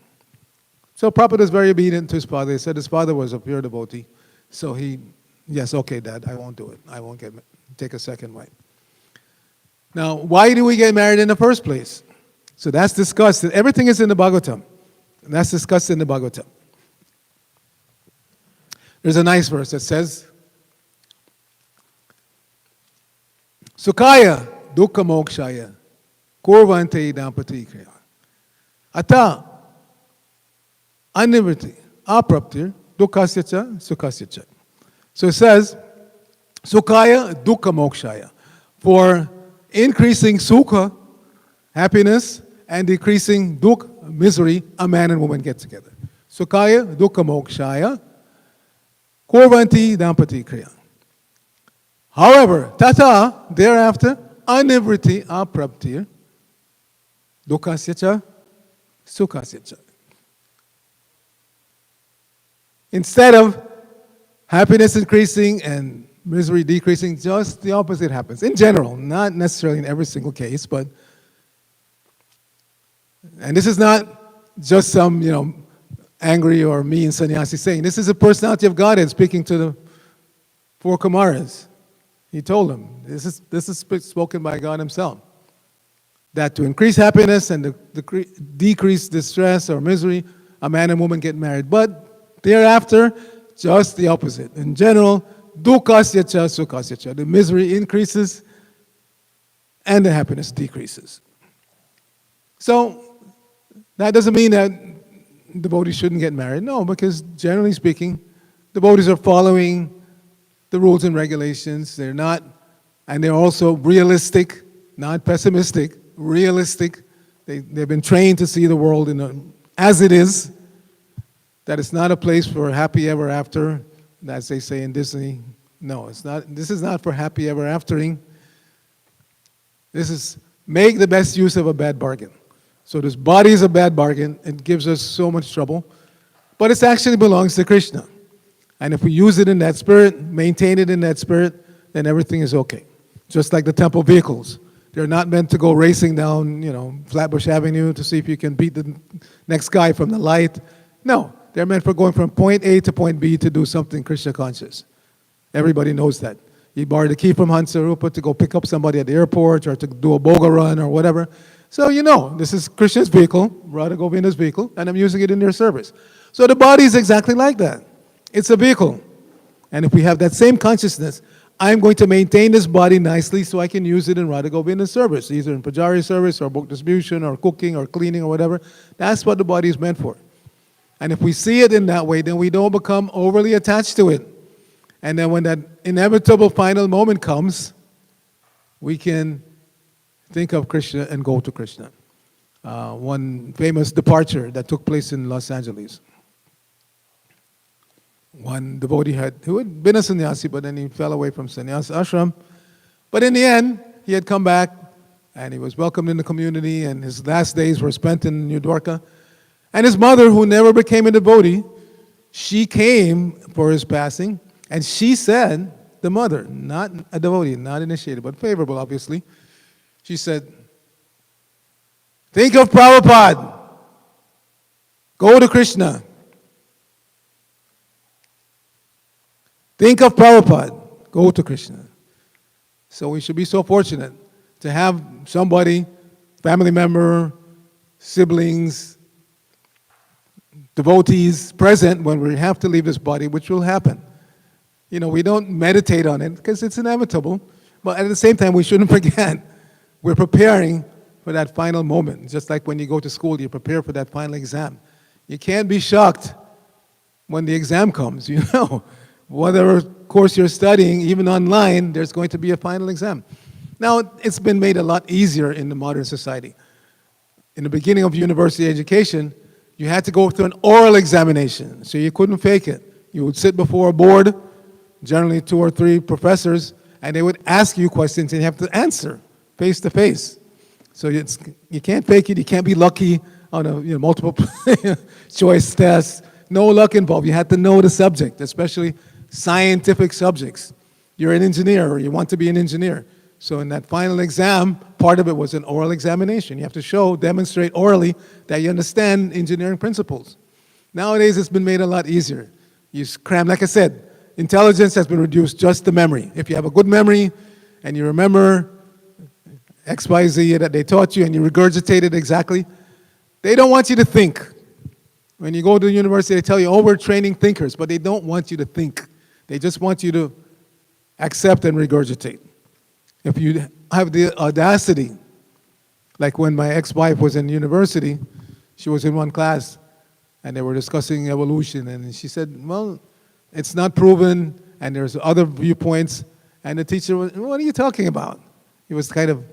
So Prabhupada was very obedient to his father. He said his father was a pure devotee. So yes, okay, Dad, I won't do it. I won't take a second wife. Now, why do we get married in the first place? So that's discussed. Everything is in the Bhāgavatam. And that's discussed in the Bhāgavatam. There's a nice verse that says, Sukhaya dukkha mokshaya kurvante dampati kriya. Ata annivriti apraptir dukkhasya cha sukhasya cha. So it says, Sukhaya dukkha mokshaya. For increasing sukha, happiness, and decreasing dukkha, misery, a man and woman get together. Sukhaya dukkha mokshaya kurvanti dampati kriya. However, tata, thereafter, anivriti apraptir dukkhasya cha sukhasya cha. Instead of happiness increasing and misery decreasing, just the opposite happens. In general, not necessarily in every single case, but, and this is not just some, angry or mean sannyasi saying. This is a personality of Godhead speaking to the four Kumaras. He told them, this is spoken by God himself, that to increase happiness and to decrease distress or misery, a man and woman get married. But thereafter, just the opposite. In general, dukkhasya cha sukhasya cha. The misery increases and the happiness decreases. So that doesn't mean that devotees shouldn't get married. No, because generally speaking, devotees are following the rules and regulations. They're not, and they're also realistic, not pessimistic, realistic. They've been trained to see the world as it is, that it's not a place for happy ever after, as they say in Disney. No, it's not. This is not for happy ever aftering. This is make the best use of a bad bargain. So this body is a bad bargain. It gives us so much trouble. But it actually belongs to Krishna. And if we use it in that spirit, maintain it in that spirit, then everything is okay. Just like the temple vehicles. They're not meant to go racing down, Flatbush Avenue to see if you can beat the next guy from the light. No, they're meant for going from point A to point B to do something Krishna conscious. Everybody knows that. You borrow the key from Hansarupa to go pick up somebody at the airport or to do a boga run or whatever. So this is Krishna's vehicle, Radha Govinda's vehicle, and I'm using it in their service. So the body is exactly like that. It's a vehicle. And if we have that same consciousness, I'm going to maintain this body nicely so I can use it in Radha Govinda's service, either in Pujari service or book distribution or cooking or cleaning or whatever. That's what the body is meant for. And if we see it in that way, then we don't become overly attached to it. And then when that inevitable final moment comes, we can think of Krishna and go to Krishna. One famous departure that took place in Los Angeles. One devotee who had been a sannyasi, but then he fell away from sannyas ashram. But in the end, he had come back, and he was welcomed in the community, and his last days were spent in New Dwarka. And his mother, who never became a devotee, she came for his passing, and she said, the mother, not a devotee, not initiated, but favorable, obviously, she said, think of Prabhupada. Go to Krishna. Think of Prabhupada. Go to Krishna. So we should be so fortunate to have somebody, family member, siblings, devotees present when we have to leave this body, which will happen. You know, we don't meditate on it because it's inevitable, but at the same time, we shouldn't forget we're preparing for that final moment. Just like when you go to school, you prepare for that final exam. You can't be shocked when the exam comes, you know. Whatever course you're studying, even online, there's going to be a final exam. Now, it's been made a lot easier in the modern society. In the beginning of university education, you had to go through an oral examination, so you couldn't fake it. You would sit before a board, generally 2 or 3 professors, and they would ask you questions and you have to answer face to face. So you can't fake it, you can't be lucky on a multiple choice test. No luck involved. You had to know the subject, especially scientific subjects. You're an engineer or you want to be an engineer. So in that final exam, part of it was an oral examination. You have to demonstrate orally that you understand engineering principles. Nowadays, it's been made a lot easier. You cram, like I said, intelligence has been reduced just to memory. If you have a good memory and you remember X, Y, Z that they taught you and you regurgitate it exactly, they don't want you to think. When you go to the university, they tell you, oh, we're training thinkers, but they don't want you to think. They just want you to accept and regurgitate. If you have the audacity, like when my ex-wife was in university, she was in one class, and they were discussing evolution, and she said, well, it's not proven, and there's other viewpoints, and the teacher was, what are you talking about? He was kind of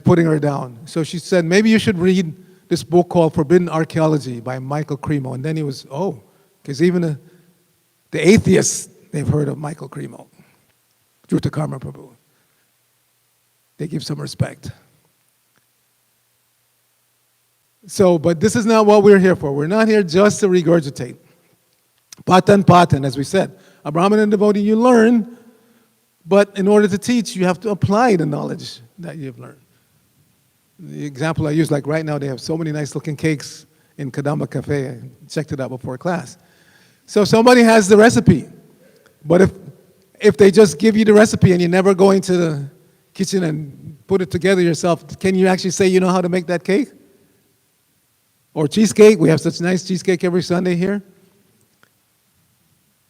putting her down. So she said, maybe you should read this book called Forbidden Archaeology by Michael Cremo. And then he was, because even the atheists, they've heard of Michael Cremo. Juta Karma Prabhu. They give some respect. So, but this is not what we're here for. We're not here just to regurgitate. Patan, as we said. A Brahmana devotee, you learn, but in order to teach, you have to apply the knowledge that you've learned. The example I use, like right now, they have so many nice looking cakes in Kadamba Cafe. I checked it out before class. So somebody has the recipe, but if they just give you the recipe and you never go into the kitchen and put it together yourself, can you actually say you know how to make that cake? Or cheesecake? We have such nice cheesecake every Sunday here.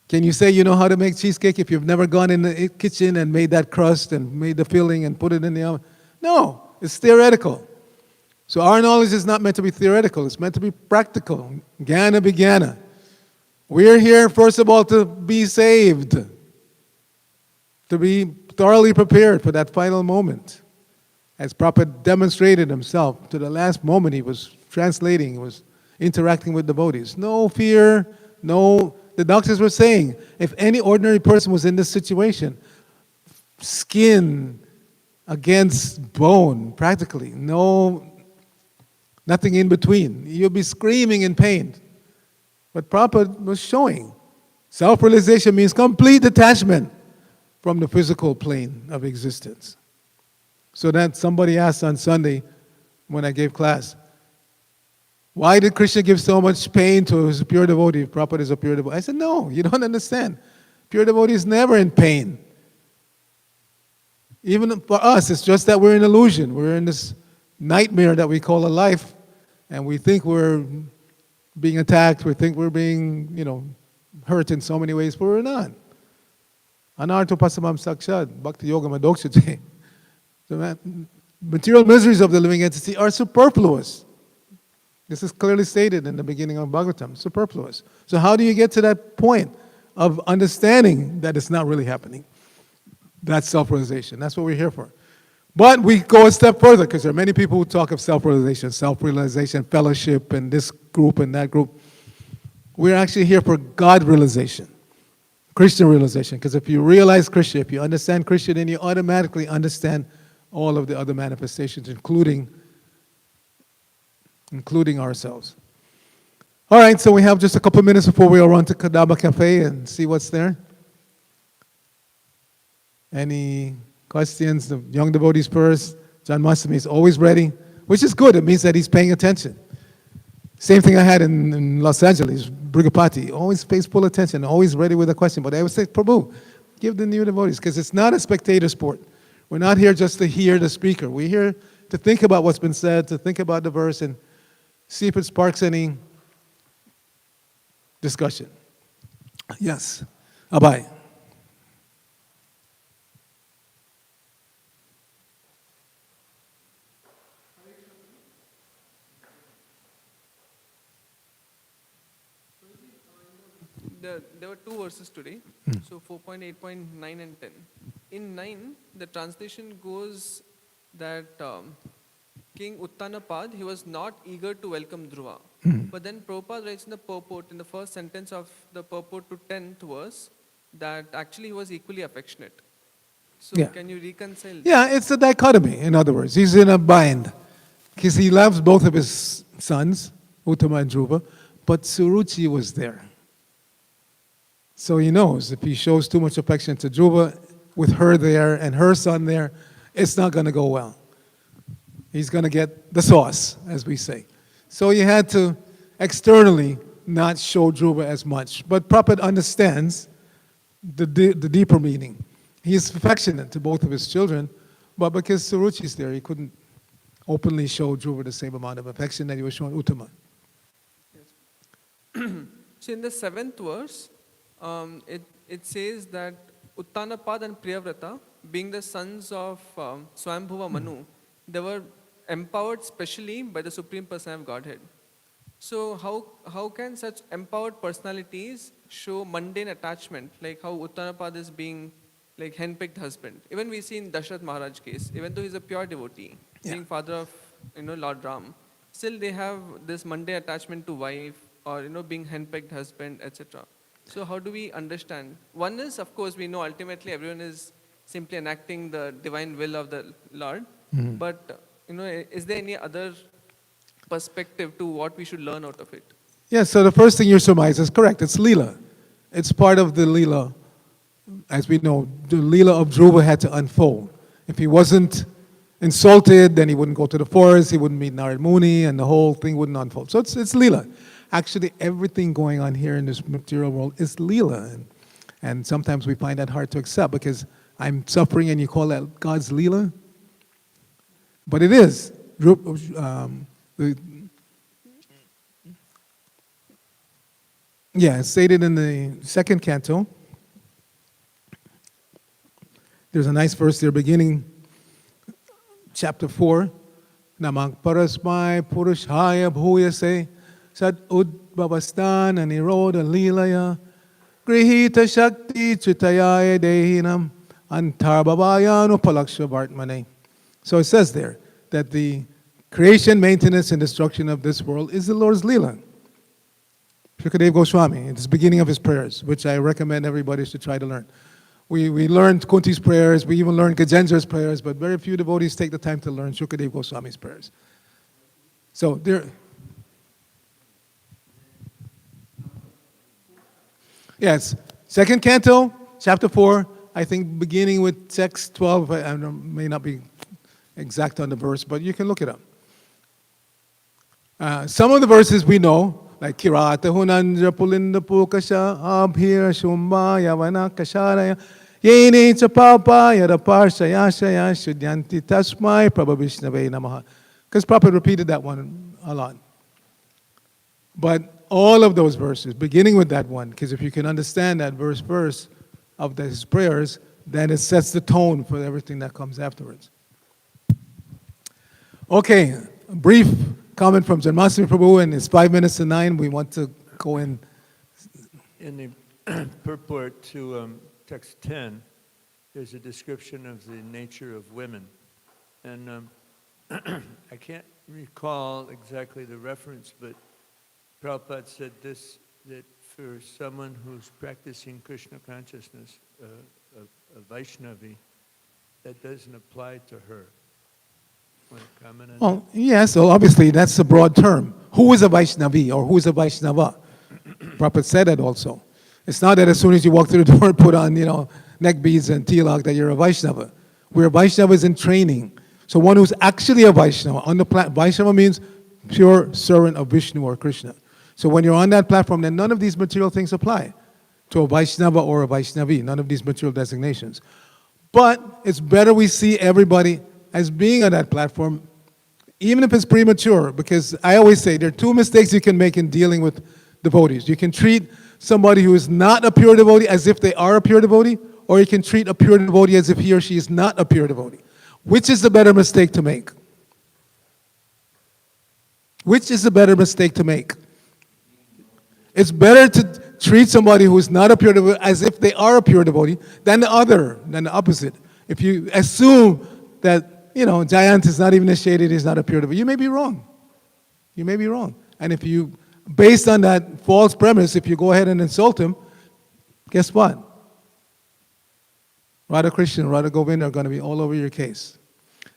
Can you say you know how to make cheesecake if you've never gone in the kitchen and made that crust and made the filling and put it in the oven? No. It's theoretical. So our knowledge is not meant to be theoretical. It's meant to be practical. Jnana Vijnana. We're here, first of all, to be saved. To be thoroughly prepared for that final moment. As Prabhupada demonstrated himself, to the last moment he was translating, he was interacting with devotees. No fear, the doctors were saying, if any ordinary person was in this situation, skin against bone, practically. Nothing in between. You'll be screaming in pain. But Prabhupada was showing. Self-realization means complete detachment from the physical plane of existence. So that somebody asked on Sunday when I gave class, why did Krishna give so much pain to his pure devotee if Prabhupada is a pure devotee? I said, no, you don't understand. Pure devotee is never in pain. Even for us, it's just that we're in illusion. We're in this nightmare that we call a life, and we think we're being attacked, we think we're being, hurt in so many ways, but we're not. Anartho pasamam sakshad, bhakti yoga madokshate. The material miseries of the living entity are superfluous. This is clearly stated in the beginning of Bhāgavatam, superfluous. So how do you get to that point of understanding that it's not really happening? That's self-realization. That's what we're here for. But we go a step further because there are many people who talk of self-realization, fellowship, and this group and that group. We're actually here for God realization, Krishna realization. Because if you realize Krishna, if you understand Krishna, then you automatically understand all of the other manifestations, including ourselves. All right, so we have just a couple minutes before we'll run to Kadamba Cafe and see what's there. Any questions? The young devotees first. John Masami is always ready, which is good. It means that he's paying attention. Same thing I had in Los Angeles, Brigapati. Always pays full attention, always ready with a question. But I would say, Prabhu, give the new devotees, because it's not a spectator sport. We're not here just to hear the speaker. We're here to think about what's been said, to think about the verse, and see if it sparks any discussion. Yes. Abai. There were two verses today, so 4.8.9 and 10. In 9, the translation goes that King Uttanapad, he was not eager to welcome Dhruva. But then Prabhupada writes in the purport, in the first sentence of the purport to 10th verse, that actually he was equally affectionate. So Yeah. can you reconcile that? Yeah, it's a dichotomy, in other words. He's in a bind, because he loves both of his sons, Uttama and Dhruva, but Suruchi was there. So he knows if he shows too much affection to Dhruva, with her there and her son there, it's not going to go well. He's going to get the sauce, as we say. So he had to externally not show Dhruva as much. But Prabhupada understands the deeper meaning. He is affectionate to both of his children, but because Suruchi's there, he couldn't openly show Dhruva the same amount of affection that he was showing Uttama. So in the 7th verse, it says that Uttanapad and Priyavrata, being the sons of Swayambhuva Manu, they were empowered specially by the Supreme Personality of Godhead. So how can such empowered personalities show mundane attachment, like how Uttanapad is being like henpicked husband? Even we see in Dashrath Maharaj case, even though he's a pure devotee, being father of Lord Ram, still they have this mundane attachment to wife or being henpicked husband, etc. So how do we understand? One is, of course, we know ultimately everyone is simply enacting the divine will of the Lord. But, is there any other perspective to what we should learn out of it? Yeah, so the first thing you surmise is correct. It's Leela. It's part of the Leela. As we know, the Leela of Dhruva had to unfold. If he wasn't insulted, then he wouldn't go to the forest, he wouldn't meet Narad Muni, and the whole thing wouldn't unfold. So it's Leela. Actually, everything going on here in this material world is Leela. And sometimes we find that hard to accept because I'm suffering and you call that God's Leela? But it is. It's stated in the 2nd canto. There's a nice verse there beginning chapter 4. Namang parasmai purushaya bhuyase Sat udbhavastana niroda lilaya grihita shakti chitayaya dehinam antarbhavayano palaksha vartmane. So it says there that the creation, maintenance, and destruction of this world is the Lord's Leela. Shukadeva Goswami, it's the beginning of his prayers, which I recommend everybody should try to learn. We learned Kunti's prayers, we even learned Gajendra's prayers, but very few devotees take the time to learn Shukadeva Goswami's prayers. So there. Yes, 2nd canto, chapter 4, I think beginning with text 12, I may not be exact on the verse, but you can look it up. Some of the verses we know, like Kirata Hunandra Pulinda Pukasha Abhira Shumba Yavana Kasharaya Yene Chapapa Yadaparshaya Shaya Shudyanti Tasmai Prabhavishnave Namaha. Because Prabhupada repeated that one a lot. But all of those verses, beginning with that one, because if you can understand that verse of his prayers, then it sets the tone for everything that comes afterwards. Okay, a brief comment from Janmashtami Prabhu, and it's 5 minutes to 9. We want to go in. In the purport to text 10, there's a description of the nature of women. And I can't recall exactly the reference, but Prabhupada said this, that for someone who's practicing Krishna consciousness, a Vaishnavi, that doesn't apply to her. Want to comment on Oh, yes, so obviously that's a broad term. Who is a Vaishnavi or who is a Vaishnava? Prabhupada said that also. It's not that as soon as you walk through the door and put on, neck beads and tilak that you're a Vaishnava. We're Vaishnavas in training. So one who's actually a Vaishnava on the planet. Vaishnava means pure servant of Vishnu or Krishna. So when you're on that platform, then none of these material things apply to a Vaishnava or a Vaishnavi, none of these material designations. But it's better we see everybody as being on that platform, even if it's premature, because I always say there are two mistakes you can make in dealing with devotees. You can treat somebody who is not a pure devotee as if they are a pure devotee, or you can treat a pure devotee as if he or she is not a pure devotee. Which is the better mistake to make? Which is the better mistake to make? It's better to treat somebody who is not a pure devotee as if they are a pure devotee than the opposite. If you assume that, Jayant is not even initiated, he's not a pure devotee, you may be wrong. You may be wrong. And if you, based on that false premise, if you go ahead and insult him, guess what? Radha Krishna and Radha Govinda are going to be all over your case.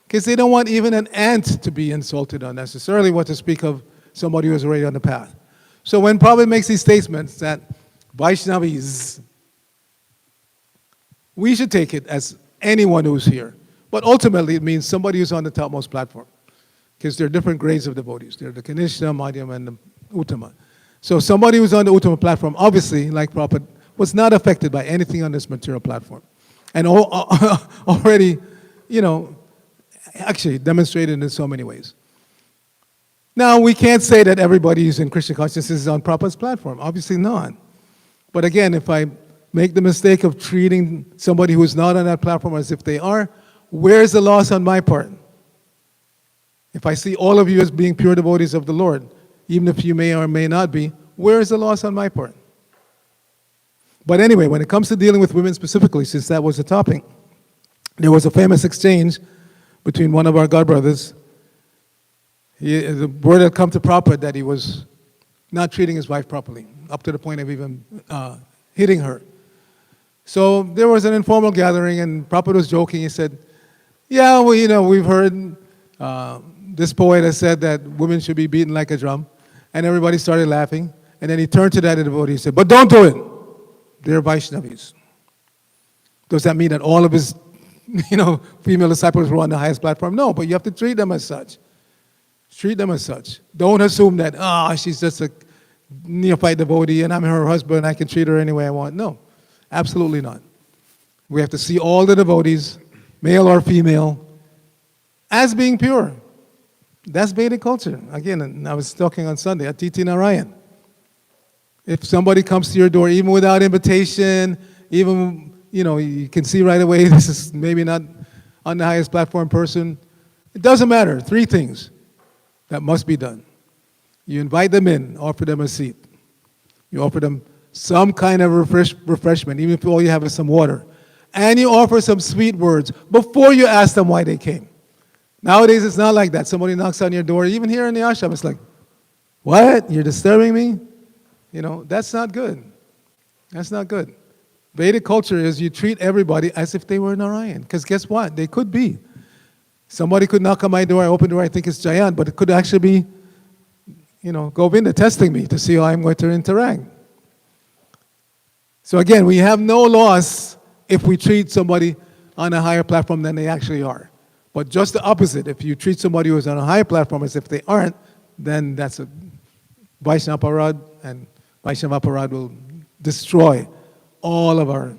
Because they don't want even an ant to be insulted unnecessarily, what to speak of somebody who is already on the path. So when Prabhupada makes these statements that Vaishnavis, we should take it as anyone who's here. But ultimately it means somebody who's on the topmost platform. Because there are different grades of devotees. There are the Kanishta, Madhyama, and the Uttama. So somebody who's on the Uttama platform, obviously, like Prabhupada, was not affected by anything on this material platform. And already, actually demonstrated in so many ways. Now, we can't say that everybody who's in Krishna consciousness is on Prabhupada's platform. Obviously not. But again, if I make the mistake of treating somebody who's not on that platform as if they are, where's the loss on my part? If I see all of you as being pure devotees of the Lord, even if you may or may not be, where is the loss on my part? But anyway, when it comes to dealing with women specifically, since that was the topic, there was a famous exchange between one of our godbrothers. The word had come to Prabhupada that he was not treating his wife properly, up to the point of even hitting her. So there was an informal gathering, and Prabhupada was joking. He said, yeah, well, we've heard this poet has said that women should be beaten like a drum. And everybody started laughing. And then he turned to that devotee and said, but don't do it. They're Vaishnavis. Does that mean that all of his, female disciples were on the highest platform? No, but you have to treat them as such. Treat them as such. Don't assume that, she's just a neophyte devotee and I'm her husband, I can treat her any way I want. No, absolutely not. We have to see all the devotees, male or female, as being pure. That's Vedic culture. Again, I was talking on Sunday, Atiti Narayan. If somebody comes to your door, even without invitation, even, you can see right away this is maybe not on the highest platform person. It doesn't matter. 3 things that must be done. You invite them in, offer them a seat. You offer them some kind of refreshment, even if all you have is some water. And you offer some sweet words before you ask them why they came. Nowadays, it's not like that. Somebody knocks on your door, even here in the ashram, it's like, what? You're disturbing me? That's not good. That's not good. Vedic culture is you treat everybody as if they were Narayan. Because guess what? They could be. Somebody could knock on my door, I open the door, I think it's Jayant, but it could actually be, Govinda testing me to see how I'm going to interact. So again, we have no loss if we treat somebody on a higher platform than they actually are. But just the opposite, if you treat somebody who is on a higher platform as if they aren't, then that's a Vaishnava Aparad, and Vaishnava Aparad will destroy all of our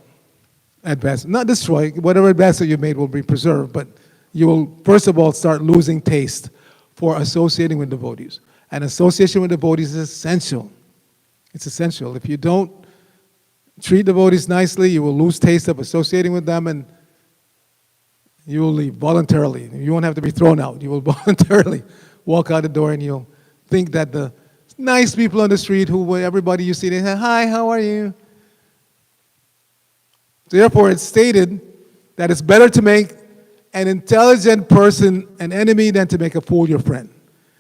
advancement. Not destroy, whatever advancement you made will be preserved, but you will, first of all, start losing taste for associating with devotees. And association with devotees is essential. It's essential. If you don't treat devotees nicely, you will lose taste of associating with them, and you will leave voluntarily. You won't have to be thrown out. You will voluntarily walk out the door, and you'll think that the nice people on the street who everybody you see, they say, hi, how are you? Therefore, it's stated that it's better to make an intelligent person an enemy than to make a fool your friend.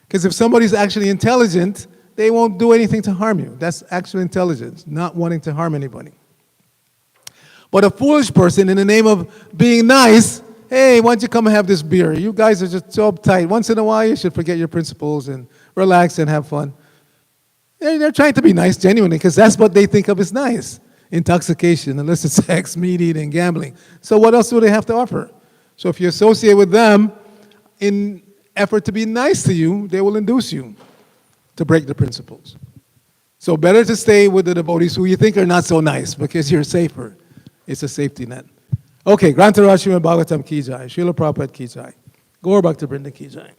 Because if somebody's actually intelligent, they won't do anything to harm you. That's actual intelligence, not wanting to harm anybody. But a foolish person, in the name of being nice, hey, why don't you come and have this beer? You guys are just so uptight. Once in a while, you should forget your principles and relax and have fun. They're trying to be nice genuinely because that's what they think of as nice. Intoxication, illicit sex, meat eating, gambling. So what else do they have to offer? So if you associate with them in effort to be nice to you, they will induce you to break the principles. So better to stay with the devotees who you think are not so nice because you're safer. It's a safety net. Okay, Grantaraj Śrimad Bhāgavatam ki jai, Srila Prabhupada ki jai, Gaur Bhakta Vrinda ki jai.